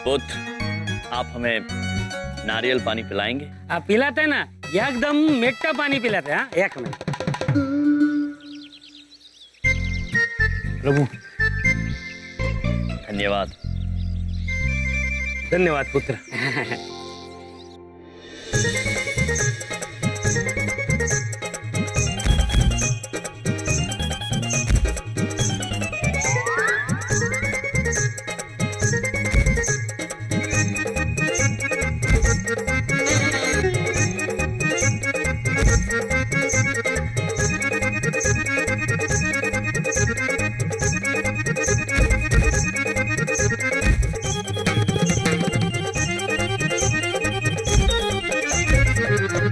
पुत्र, आप हमें नारियल पानी पिलाएंगे? आप पिलाते ना, एकदम मीठा पानी पिलाते हैं। एक मिनट। प्रभु धन्यवाद। धन्यवाद पुत्र।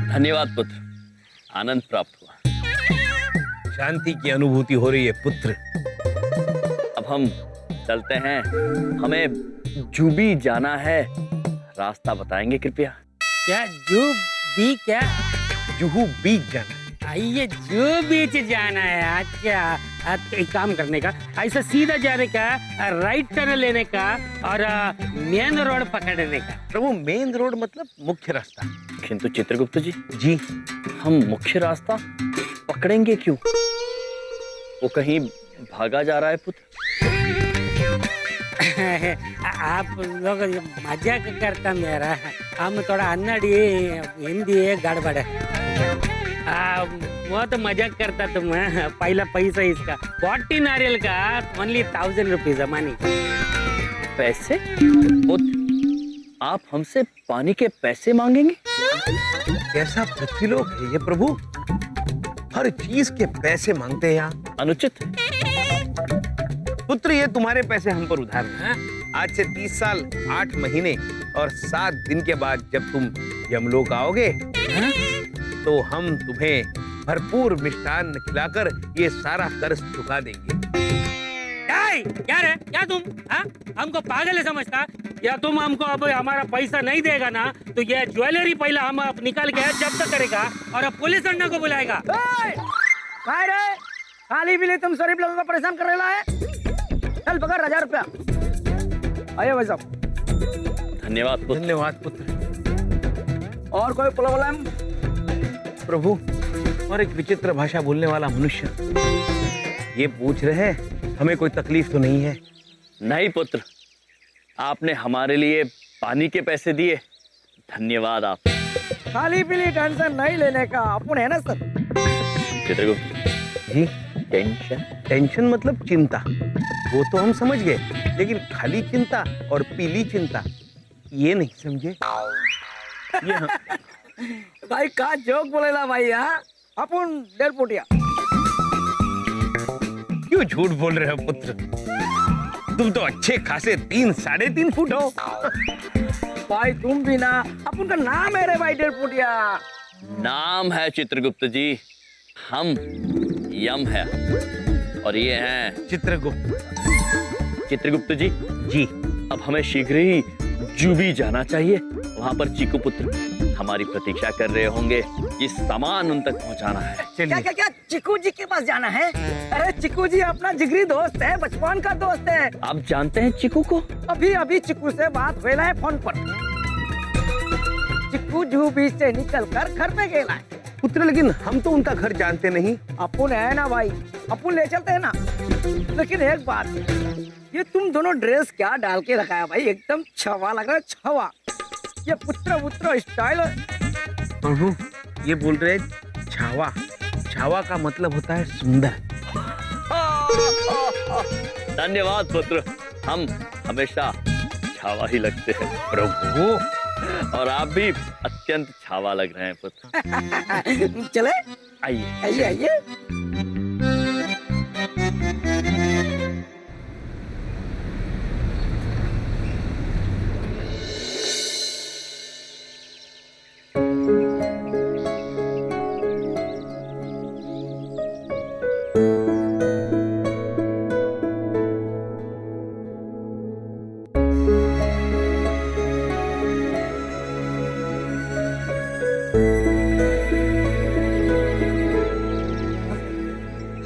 धन्यवाद पुत्र, आनंद प्राप्त हुआ। शांति की अनुभूति हो रही है पुत्र। अब हम चलते हैं, हमें जुबी जाना है, रास्ता बताएंगे कृपया? क्या जू बी क्या? जुहू बीच जाना। ये जू बीच जाना है। अच्छा, एक काम करने का, ऐसा सीधा जाने का, राइट टर्न लेने का और मेन रोड पकड़ने का। प्रभु मेन रोड मतलब मुख्य रास्ता। किंतु चित्रगुप्त जी, हम मुख्य रास्ता पकड़ेंगे क्यों? वो कहीं भागा जा रहा है पुत्र। आप लोग मजाक करता मेरा, हम थोड़ा अन्नड़ी हिंदी गड़बड़ है। वो तो मजाक करता तुम। पहला पैसा इसका 40 नारियल का ओनली 1000 रुपीज मनी। पैसे? पुत्र, आप हमसे पानी के पैसे मांगेंगे? कैसा पृथ्वीलोक है ये प्रभु, हर चीज के पैसे मांगते हैं यहाँ। अनुचित है। पुत्र ये तुम्हारे पैसे हम पर उधार हैं। आज से 30 साल 8 महीने और 7 दिन के बाद जब तुम यमलोक आओगे तो हम तुम्हें भरपूर मिष्ठान खिलाकर ये सारा कर्ज चुका देंगे। क्या रे? क्या तुम हमको पागल है समझता? या तुम हमको अब हमारा पैसा नहीं देगा ना तो ये ज्वेलरी पहले हम निकाल के जब्त करेगा और पुलिस अड्डा को बुलाएगा। काय रे? खाली भी तुम गरीब लोगों को परेशान कर रहा है। चल पकड़ 1000 रुपया। आइए भाई साहब। धन्यवाद पुत्र। धन्यवाद पुत्र। और कोई प्रॉब्लम? प्रभु और एक विचित्र भाषा बोलने वाला मनुष्य ये पूछ रहे हैं हमें कोई तकलीफ तो नहीं है? नहीं पुत्र, आपने हमारे लिए पानी के पैसे दिए, धन्यवाद आप। खाली पीली टेंशन नहीं लेने का, अपन है ना सर। चित्रगुप्त जी टेंशन? टेंशन मतलब चिंता, वो तो हम समझ गए, लेकिन खाली चिंता और पीली चिंता ये नहीं समझे। भाई का जोक बोलेला भाई। अपन 1.5 फुटिया। क्यों झूठ बोल रहे हो पुत्र, तुम तो अच्छे खासे 3 साढ़े 3 फुट हो। भाई तुम भी ना, अपन का नाम है रे भाई 1.5 फुटिया। नाम है चित्रगुप्त जी, हम यम है और ये हैं चित्रगुप्त। चित्रगुप्त जी। जी अब हमें शीघ्र ही जुबी जाना चाहिए। वहाँ पर चीकू पुत्र हमारी प्रतीक्षा कर रहे होंगे, ये सामान उन तक पहुँचाना है। क्या क्या क्या चिकू जी के पास जाना है? अरे चिकू जी अपना जिगरी दोस्त है, बचपन का दोस्त है। आप जानते हैं चिकू को? अभी अभी चिकू से बात हुई है फोन पर। चिकू जू बीच से निकल कर घर पे गया है। पुत्र लेकिन हम तो उनका घर जानते नहीं। अपन है ना भाई, अपन ले चलते हैं ना। लेकिन एक बात, ये तुम दोनों ड्रेस क्या डाल के रखा है भाई, एकदम छवा लग रहा है, छवा। ये पुत्र स्टाइल। प्रभु ये बोल रहे छावा, छावा का मतलब होता है सुंदर। धन्यवाद पुत्र, हम हमेशा छावा ही लगते हैं। प्रभु और आप भी अत्यंत छावा लग रहे हैं पुत्र। चले आइए आइए आइए।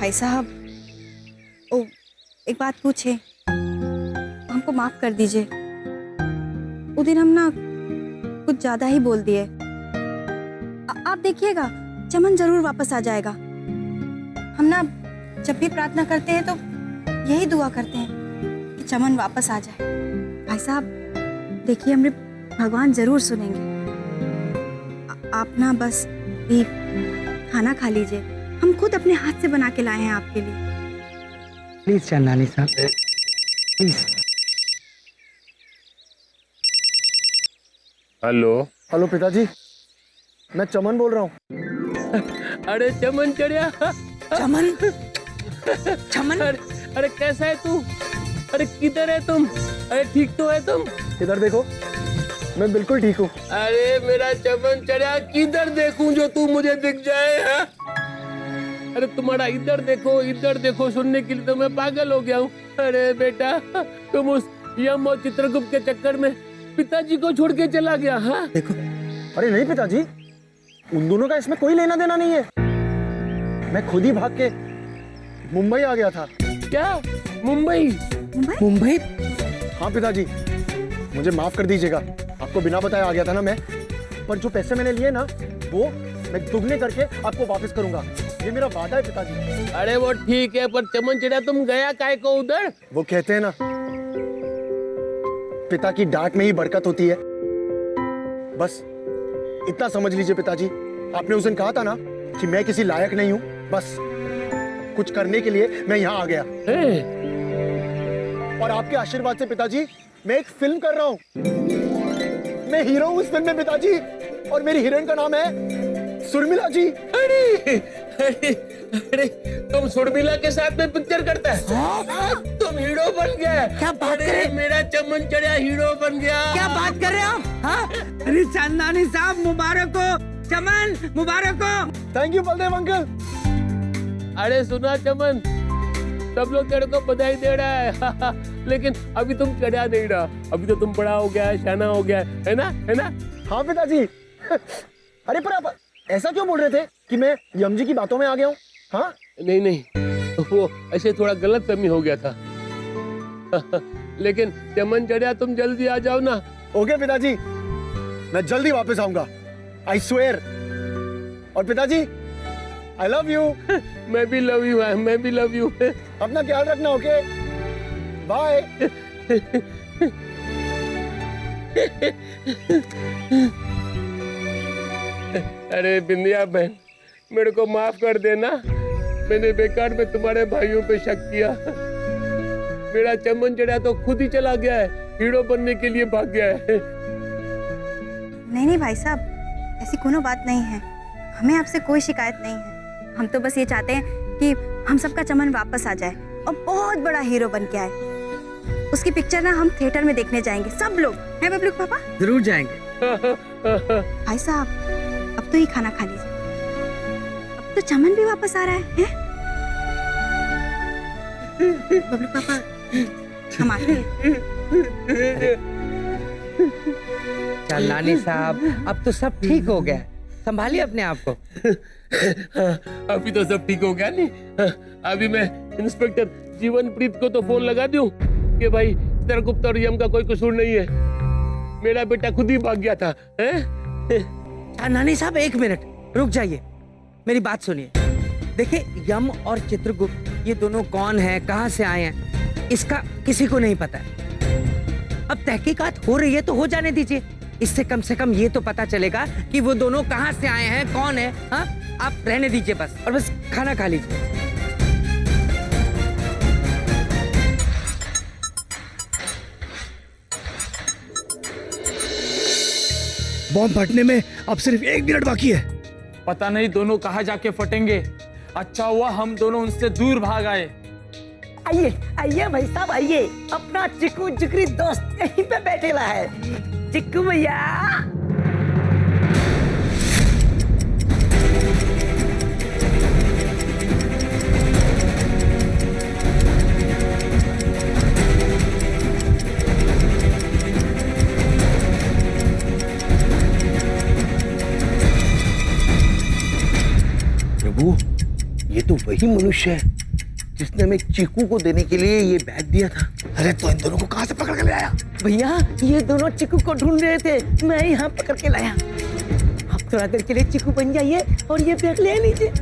भाई साहब, ओ एक बात पूछे, हमको माफ कर दीजिए। उस दिन हम ना कुछ ज्यादा ही बोल दिए। आप देखिएगा चमन जरूर वापस आ जाएगा। हम ना जब भी प्रार्थना करते हैं तो यही दुआ करते हैं कि चमन वापस आ जाए। भाई साहब देखिए, हमरे भगवान जरूर सुनेंगे। आप ना बस भी खाना खा लीजिए, हम खुद अपने हाथ से बना के लाए हैं आपके लिए। प्लीज चंदानी साहब, प्लीज। हेलो। हेलो पिताजी, मैं चमन बोल रहा हूँ। अरे चमन चढ़िया। चमन चमन अरे कैसा है तू? अरे किधर है तुम? अरे ठीक तो है तुम? इधर देखो, मैं बिल्कुल ठीक हूँ। अरे मेरा चमन चढ़िया, किधर देखूं जो तू मुझे दिख जाए? है? अरे तुम्हारा इधर देखो सुनने के लिए तो मैं पागल हो गया हूँ। अरे बेटा, तुम उस यम और चित्रगुप्त के चक्कर में पिताजी को छोड़ के चला गया। हाँ देखो, अरे नहीं पिताजी, उन दोनों का इसमें कोई लेना देना नहीं है। मैं खुद ही भाग के मुंबई आ गया था। क्या? मुंबई? मुंबई? हाँ पिताजी, मुझे माफ कर दीजिएगा, आपको बिना बताए आ गया था ना मैं। पर जो पैसे मैंने लिए ना, वो मैं दुगने करके आपको वापस करूंगा, ये मेरा वादा है पिताजी। अरे वो ठीक है, पर चमन चढ़िया तुम गया काहे को उधर? वो कहते हैं ना, पिता की डांट में ही बरकत होती है। बस इतना समझ लीजिए पिताजी, आपने उस दिन कहा था ना कि मैं किसी लायक नहीं हूँ, बस कुछ करने के लिए मैं यहाँ आ गया। और आपके आशीर्वाद से पिताजी मैं एक फिल्म कर रहा हूँ। मैं हीरो हूँ उस फिल्म में पिताजी, और मेरी हीरोइन का नाम है सुरमिला जी। अरे अरे अरे, तुम सुरमिला के साथ में पिक्चर करता है? हाँ? तुम हीरो बन गया। क्या बात कर रहे हैं? मेरा चमन चढ़िया हीरो बन गया। क्या बात कर रहे हैं आप? हाँ? अरे चंदानी साहब मुबारक हो, चमन मुबारक हो। Thank you Baldev uncle. अरे सुना चमन, सब लोग तेरे को बधाई दे रहा है लेकिन अभी तुम चढ़ा नहीं रहा, अभी तो तुम बड़ा हो गया है, शाना हो गया है ना? है ना? हाँ पिताजी। अरे पर आप ऐसा क्यों बोल रहे थे कि मैं यम जी की बातों में आ गया हूँ? हाँ नहीं नहीं, वो ऐसे थोड़ा गलत फहमी हो गया था लेकिन चमन चढ़िया तुम जल्दी आ जाओ ना। ओके पिताजी, मैं जल्दी वापस आऊंगा, आई स्वेयर। और पिताजी, आई लव यू। मैं भी लव यू, मैं भी लव यू। अपना ख्याल रखना, ओके? बाय। अरे बिंदिया बहन, मेरे को माफ कर देना, मैंने बेकार में तुम्हारे भाइयों पे शक किया। मेरा चमन चढ़िया तो खुद ही चला गया है, हीरो बनने के लिए भाग गया है। नहीं भाई साहब, ऐसी कोनो बात नहीं है, हमें आपसे कोई शिकायत नहीं है। हम तो बस ये चाहते हैं कि हम सबका चमन वापस आ जाए और बहुत बड़ा हीरो बन के आए। उसकी पिक्चर ना हम थिएटर में देखने जाएंगे, सब लोग, हैं बबलू पापा? जरूर जाएंगे। भाई साहब, अब तो ये खाना खा लीजिए, अब तो चमन भी वापस आ रहा है? बबलू पापा, हम आते हैं। चंदानी साहब, अब तो सब ठीक हो गया, संभालिए अपने आप को। अभी तो सब ठीक हो गया नहीं? अभी मैं इंस्पेक्टर जीवनप्रीत को तो फोन लगा दूं कि भाई चित्रगुप्त और यम का कोई कसूर नहीं है, मेरा बेटा खुद ही भाग गया था। चंदानी साहब एक मिनट रुक जाइए, मेरी बात सुनिए। देखिए, यम और चित्रगुप्त ये दोनों कौन है, कहाँ से आए हैं, इसका किसी को नहीं पता है। अब तहकीकात हो रही है तो हो जाने दीजिए, इससे कम से कम ये तो पता चलेगा कि वो दोनों कहाँ से आए हैं, कौन है। हाँ, आप रहने दीजिए बस, और बस खाना खा लीजिए। बॉम्ब फटने में अब सिर्फ 1 मिनट बाकी है। पता नहीं दोनों कहाँ जाके फटेंगे। अच्छा हुआ हम दोनों उनसे दूर भाग आए। आइए आइए भाई साहब, आइए, अपना चिकू जिगरी दोस्त यहीं पे बैठेला है। चिक्कू भैया, प्रभु, ये तो वही मनुष्य है जिसने हमें चीकू को देने के लिए ये बैग दिया था। अरे तो इन दोनों को कहाँ से पकड़ के ले आया? भैया ये दोनों चिकू को ढूंढ रहे थे, मैं यहाँ पकड़ के लाया। आप थोड़ा देर के लिए चिकू बन जाइए और ये बैग ले लीजिए।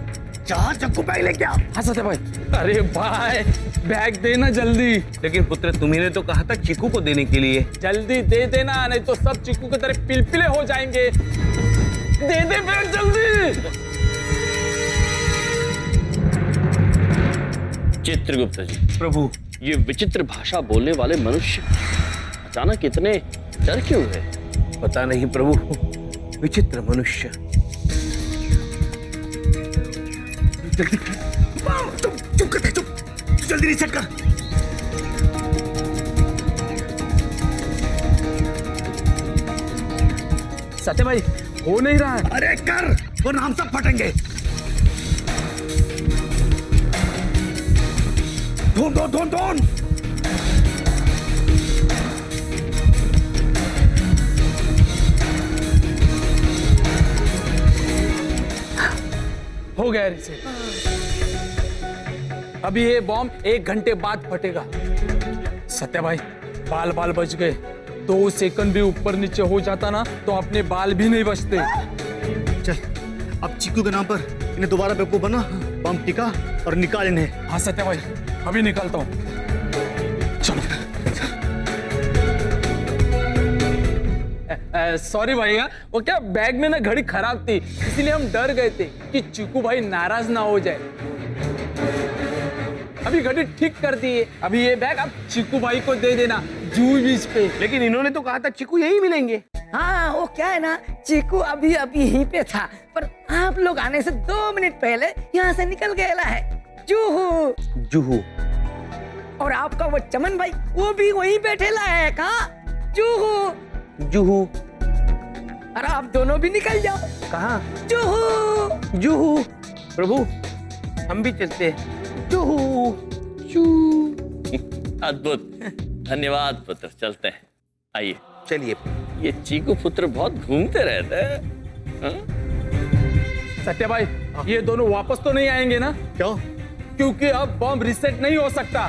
चार चक्कू बैग लेके आओ। हाँ सत्या भाई। अरे भाई बैग देना जल्दी। लेकिन पुत्र तुम्ही ने तो कहा था चीकू को देने के लिए। जल्दी दे देना, नहीं तो सब चिकू की तरह पिलपिले हो जाएंगे। दे दे बैग जल्दी। चित्रगुप्त जी, प्रभु, ये विचित्र भाषा बोलने वाले मनुष्य अचानक इतने डर क्यों है? पता नहीं प्रभु, विचित्र मनुष्य। जल्दी तुम चुप कर, चुप, जल्दी रीसेट कर। सत्या भाई हो नहीं रहा है। अरे कर, वरना हम सब फटेंगे। ढूंढ ढूंढ ढूंढ ढूंढ। हो गया रिसेट। अभी ये बॉम्ब 1 घंटे बाद फटेगा। सत्या भाई बाल बाल बच गए। 2 सेकंड भी ऊपर नीचे हो जाता ना तो अपने बाल भी नहीं बचते। चल, अब चीकू के नाम पर इन्हें दोबारा बेवकूफ बना, बम टिका और निकाल इन्हें। हाँ सत्या भाई अभी निकलता हूँ। चलो। सॉरी भैया, वो क्या बैग में ना घड़ी खराब थी, इसलिए हम डर गए थे कि चीकू भाई नाराज ना हो जाए। अभी घड़ी ठीक कर दी है। अभी ये बैग आप चीकू भाई को दे देना जूही बीच पे। लेकिन इन्होंने तो कहा था चीकू यहीं मिलेंगे। हाँ वो क्या है ना, चीकू अभी अभी यहीं पे था, पर आप लोग आने से 2 मिनट पहले यहाँ से निकल गया है। जूहू। जूहू। और आपका वो चमन भाई वो भी वहीं बैठे ला है। कहाँ? जूहू। जूहू। अरे आप दोनों भी निकल जाओ। कहाँ? जूहू। जूहू। प्रभु हम भी चलते हैं। जूहू। अद्भुत, धन्यवाद पुत्र, चलते हैं। आइए। चलिए। ये चीकू पुत्र बहुत घूमते रहते हैं। हाँ? सत्या भाई ये दोनों वापस तो नहीं आएंगे ना? क्यों? क्योंकि अब बॉम्ब रिसेट नहीं हो सकता।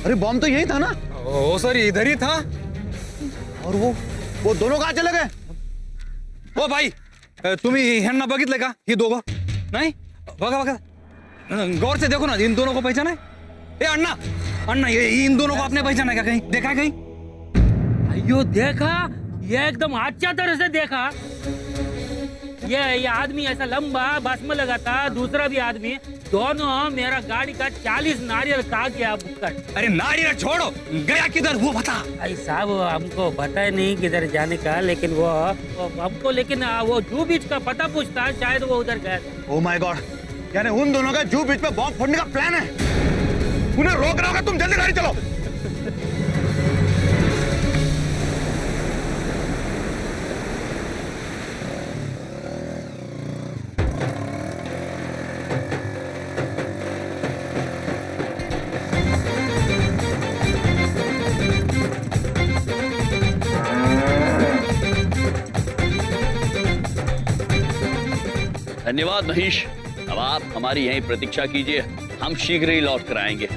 अरे बॉम्ब तो यही था ना? ओ सर इधर ही था। और वो दोनों कहाँ चले गए? ओ भाई तुम्ही ह्यांना बघितलं का? ही दोघं नाही? बघा बघा गौर से देखो ना, इन दोनों को पहचाना है? ए अण्णा, अण्णा ये इन दोनों को आपने पहचाना है क्या? कहीं देखा है कहीं? अयो देखा, ये एकदम अच्छा तरह से देखा। ये आदमी ऐसा लंबा बस में लगा था, दूसरा भी आदमी, दोनों मेरा गाड़ी का 40 नारियल खा गया बुक्कड़। अरे नारियल छोड़ो, गया किधर वो बता। भाई साहब हमको पता नहीं किधर जाने का, लेकिन वो हमको वो जू बीच का पता पूछता, शायद वो उधर गया था। ओ माय गॉड, यानी उन दोनों का जू बीच पे बॉम्ब फोड़ने का प्लान है। उन्हें रोक रहा होगा, तुम जल्दी गाड़ी चलो। धन्यवाद महेश। अब आप हमारी यहीं प्रतीक्षा कीजिए, हम शीघ्र ही लौट कर आएंगे।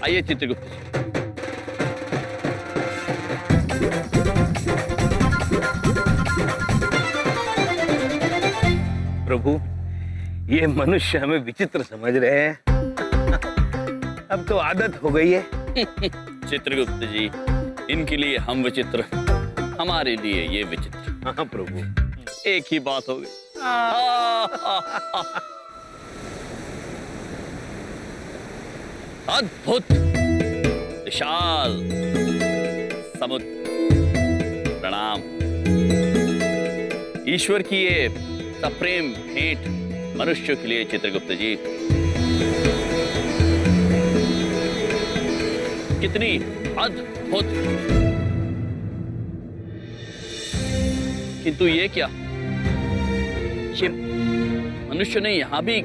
आइए चित्रगुप्त जी। प्रभु ये मनुष्य हमें विचित्र समझ रहे हैं। अब तो आदत हो गई है। चित्रगुप्त जी, इनके लिए हम विचित्र, हमारे लिए ये विचित्र। हाँ प्रभु, एक ही बात हो गई। अद्भुत विशाल समुद्र, प्रणाम। ईश्वर की ये सप्रेम भेंट मनुष्य के लिए चित्रगुप्त जी। कितनी अद्भुत। किंतु ये क्या, ये मनुष्य ने यहां भी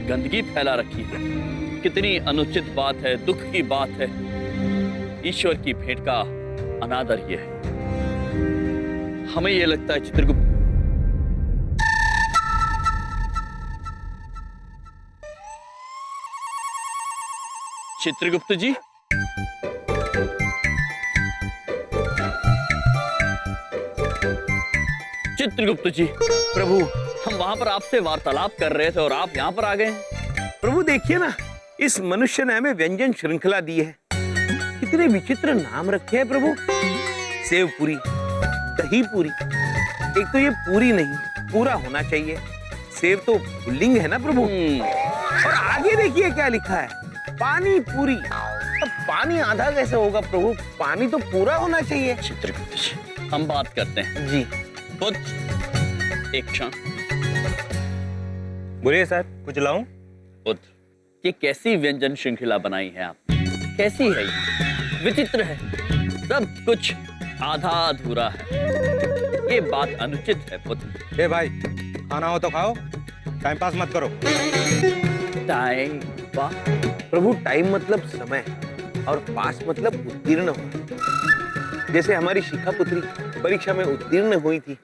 गंदगी फैला रखी है। कितनी अनुचित बात है, दुख की बात है। ईश्वर की भेंट का अनादर ये है। हमें ये लगता है चित्रगुप्त चित्रगुप्त जी, चित्रगुप्त जी, प्रभु हम वहां पर आपसे वार्तालाप कर रहे थे और आप यहाँ पर आ गए। प्रभु देखिए ना, इस मनुष्य ने हमें व्यंजन श्रृंखला दी है। कितने विचित्र नाम रखे हैं प्रभु। सेव पूरी, दही पूरी। एक तो ये पूरी नहीं, पूरा होना चाहिए। सेव तो पुल्लिंग है ना प्रभु। और आगे देखिए क्या लिखा है, पानी पूरी। अब पानी आधा कैसे होगा प्रभु? पानी तो पूरा होना चाहिए। चित्रगुप्त जी, हम बात करते हैं। जी पुत्र, एक क्षण। बोलिए साहब, कुछ लाऊं? पुत्र, ये कैसी व्यंजन श्रृंखला बनाई है आपने? कैसी है ये? विचित्र है, सब कुछ आधा अधूरा है। ये बात अनुचित है पुत्र। ए भाई, खाना हो तो खाओ, टाइम पास मत करो। Time pass? प्रभु, टाइम मतलब समय और पास मतलब उत्तीर्ण होना। जैसे हमारी शिखा पुत्री परीक्षा में उत्तीर्ण हुई थी,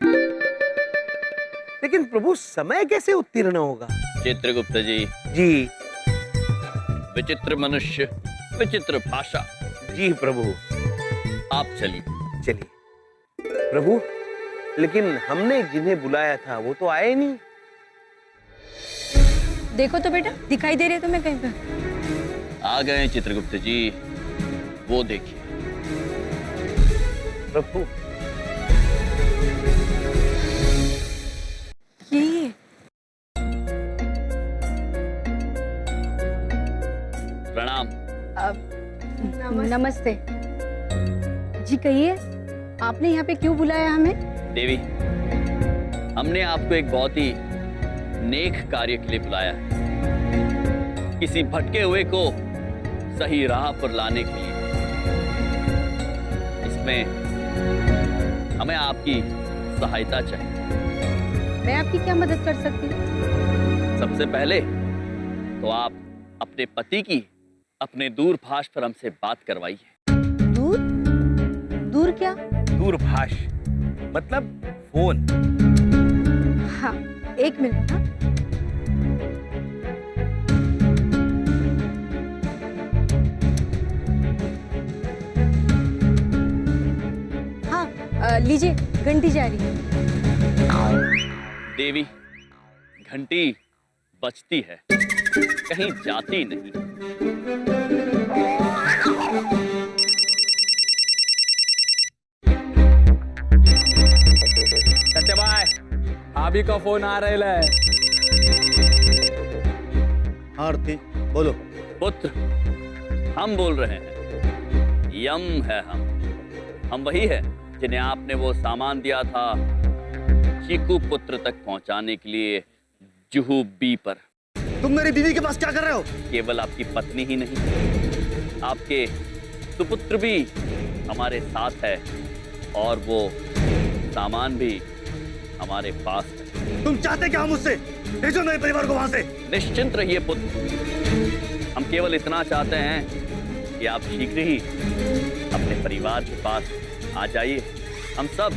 लेकिन प्रभु समय कैसे उत्तीर्ण होगा? चित्रगुप्त जी, जी विचित्र मनुष्य, विचित्र भाषा। जी प्रभु। आप चलिए। चलिए प्रभु, लेकिन हमने जिन्हें बुलाया था वो तो आए नहीं। देखो तो बेटा, दिखाई दे रहे तुम्हें कहीं पे? आ गए चित्रगुप्त जी, वो देखिए। प्रभु ये प्रणाम। नमस्ते जी। कहिए, आपने यहाँ पे क्यों बुलाया हमें? देवी, हमने आपको एक बहुत ही नेक कार्य के लिए बुलाया है। किसी भटके हुए को सही राह पर लाने के लिए। इसमें हमें आपकी सहायता चाहिए। मैं आपकी क्या मदद कर सकती हूँ? सबसे पहले तो आप अपने पति की अपने दूरभाष पर हमसे बात करवाइए। दूर? दूर क्या? दूरभाष मतलब फोन। हाँ, एक मिनट। हाँ, लीजिए, घंटी जा रही है। देवी, घंटी बजती है, कहीं जाती नहीं। सत्यभाई, भाभी का फोन आ रहा है। आरती बोलो। पुत्र, हम बोल रहे हैं। यम है हम वही है जिन्हें आपने वो सामान दिया था चीकू पुत्र तक पहुंचाने के लिए जुहू बी पर। तुम मेरी बीवी के पास क्या कर रहे हो? केवल आपकी पत्नी ही नहीं, आपके सुपुत्र भी हमारे साथ है और वो सामान भी हमारे पास है। तुम चाहते क्या मुझसे? भेजो मेरे परिवार को वहां से। निश्चिंत रहिए पुत्र, हम केवल इतना चाहते हैं कि आप शीघ्र ही अपने परिवार के पास आ जाइए। हम सब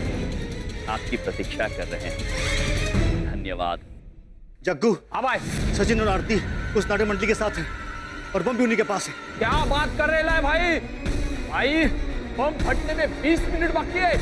आपकी प्रतीक्षा कर रहे हैं। धन्यवाद। जग्गू, हाँ भाई, सचिन और आरती उस नाट्य मंडली के साथ हैं और बम भी उन्हीं के पास है। क्या बात कर रहे हैं भाई? भाई, बम फटने में 20 मिनट बाकी है।